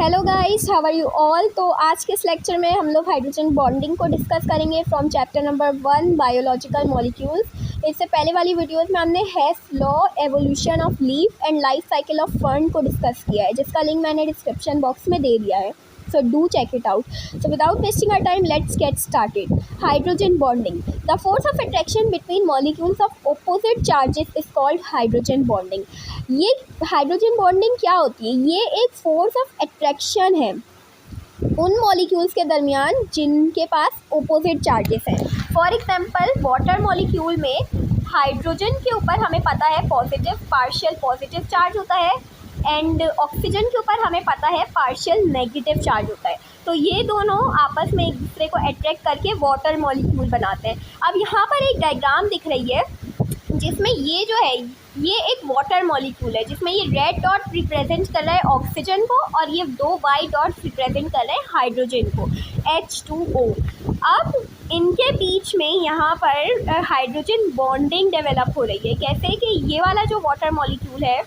Hello guys, how are you all. तो आज के इस लेक्चर में हम लोग हाइड्रोजन बॉन्डिंग को डिस्कस करेंगे from chapter number 1 biological molecules. इससे पहले वाली वीडियोस में हमने Hess law, evolution of leaf and life cycle of fern को डिस्कस किया है, जिसका लिंक मैंने डिस्क्रिप्शन बॉक्स में दे दिया है। So do check it out. So without wasting our time, let's get started. Hydrogen bonding. The force of attraction between molecules of opposite charges is called hydrogen bonding. ये hydrogen bonding क्या होती है? ये एक force of attraction है उन molecules के दरमियान जिनके पास ओपोजिट चार्जेस हैं। फॉर एग्जांपल, वाटर मॉलिक्यूल में हाइड्रोजन के ऊपर हमें पता है पॉजिटिव पार्शियल पॉजिटिव चार्ज होता है एंड ऑक्सीजन के ऊपर हमें पता है पार्शियल नेगेटिव चार्ज होता है। तो ये दोनों आपस में एक दूसरे को अट्रैक्ट करके वाटर मॉलिक्यूल बनाते हैं। अब यहाँ पर एक डायग्राम दिख रही है जिसमें ये जो है ये एक वाटर मॉलिक्यूल है, जिसमें ये रेड डॉट रिप्रेजेंट कर रहा है ऑक्सीजन को और ये दो वाइट डॉट रिप्रेजेंट कर रहे हैं हाइड्रोजन को, H2O। अब इनके बीच में यहाँ पर हाइड्रोजन बॉन्डिंग डेवलप हो रही है। कैसे कि ये वाला जो वाटर मॉलिक्यूल है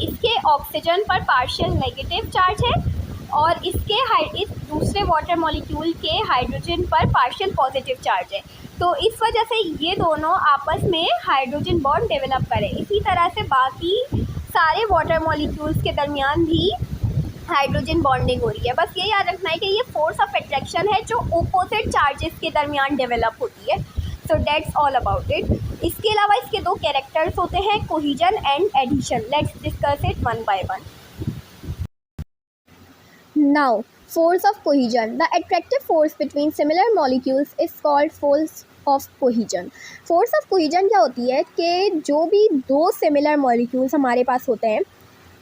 इसके ऑक्सीजन पर पार्शियल नेगेटिव चार्ज है और इस दूसरे वाटर मॉलिक्यूल के हाइड्रोजन पर पार्शियल पॉजिटिव चार्ज है। तो इस वजह से ये दोनों आपस में हाइड्रोजन बॉन्ड डेवलप करें। इसी तरह से बाकी सारे वाटर मॉलिक्यूल्स के दरमियान भी हाइड्रोजन बॉन्डिंग हो रही है। बस ये याद रखना है कि ये फोर्स ऑफ अट्रैक्शन है जो ओपोजिट चार्जेस के दरमियान डेवलप होती है। So that's all about it. इसके अलावा इसके दो कैरेक्टर्स होते हैं, cohesion and adhesion. Let's discuss it one by one. Now, force of cohesion. The attractive force between similar molecules is called force of cohesion. Force of cohesion क्या होती है कि जो भी दो similar molecules हमारे पास होते हैं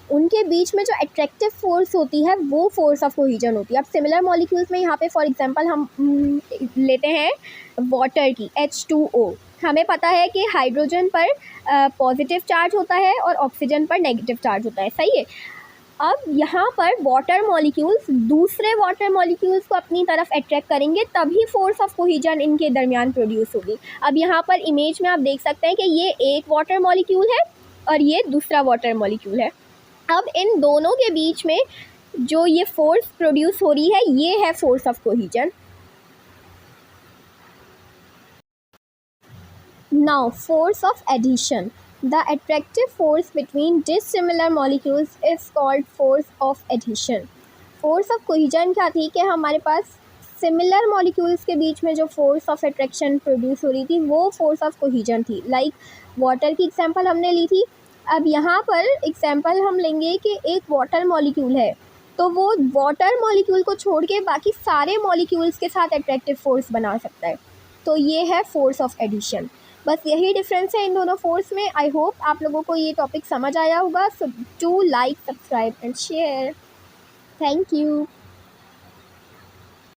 उनके बीच में जो अट्रैक्टिव फोर्स होती है वो फोर्स ऑफ कोहिजन होती है। अब सिमिलर मॉलिक्यूल्स में यहाँ पे फॉर एग्जांपल हम लेते हैं वाटर की H2O। हमें पता है कि हाइड्रोजन पर पॉजिटिव चार्ज होता है और ऑक्सीजन पर नेगेटिव चार्ज होता है, सही है। अब यहाँ पर वाटर मॉलिक्यूल्स दूसरे वाटर मॉलिक्यूल्स को अपनी तरफ अट्रैक्ट करेंगे, तभी फोर्स ऑफ कोहिजन इनके दरमियान प्रोड्यूस होगी। अब यहाँ पर इमेज में आप देख सकते हैं कि ये एक वाटर मॉलिक्यूल है और ये दूसरा वाटर मॉलिक्यूल है। अब इन दोनों के बीच में जो ये फोर्स प्रोड्यूस हो रही है ये है force of cohesion. Now, force of adhesion. The attractive force between dissimilar molecules is called force of adhesion. Force of cohesion क्या थी कि हमारे पास similar molecules के बीच में जो force of attraction produce हो रही थी वो force of cohesion थी। Like water की example हमने ली थी। अब यहाँ पर example हम लेंगे कि एक water molecule है, तो वो water molecule को छोड़ के बाकी सारे molecules के साथ attractive force बना सकता है। तो ये है force of adhesion। बस यही डिफरेंस है इन दोनों फोर्स में। आई होप आप लोगों को ये टॉपिक समझ आया होगा। So do like, subscribe and share. Thank you.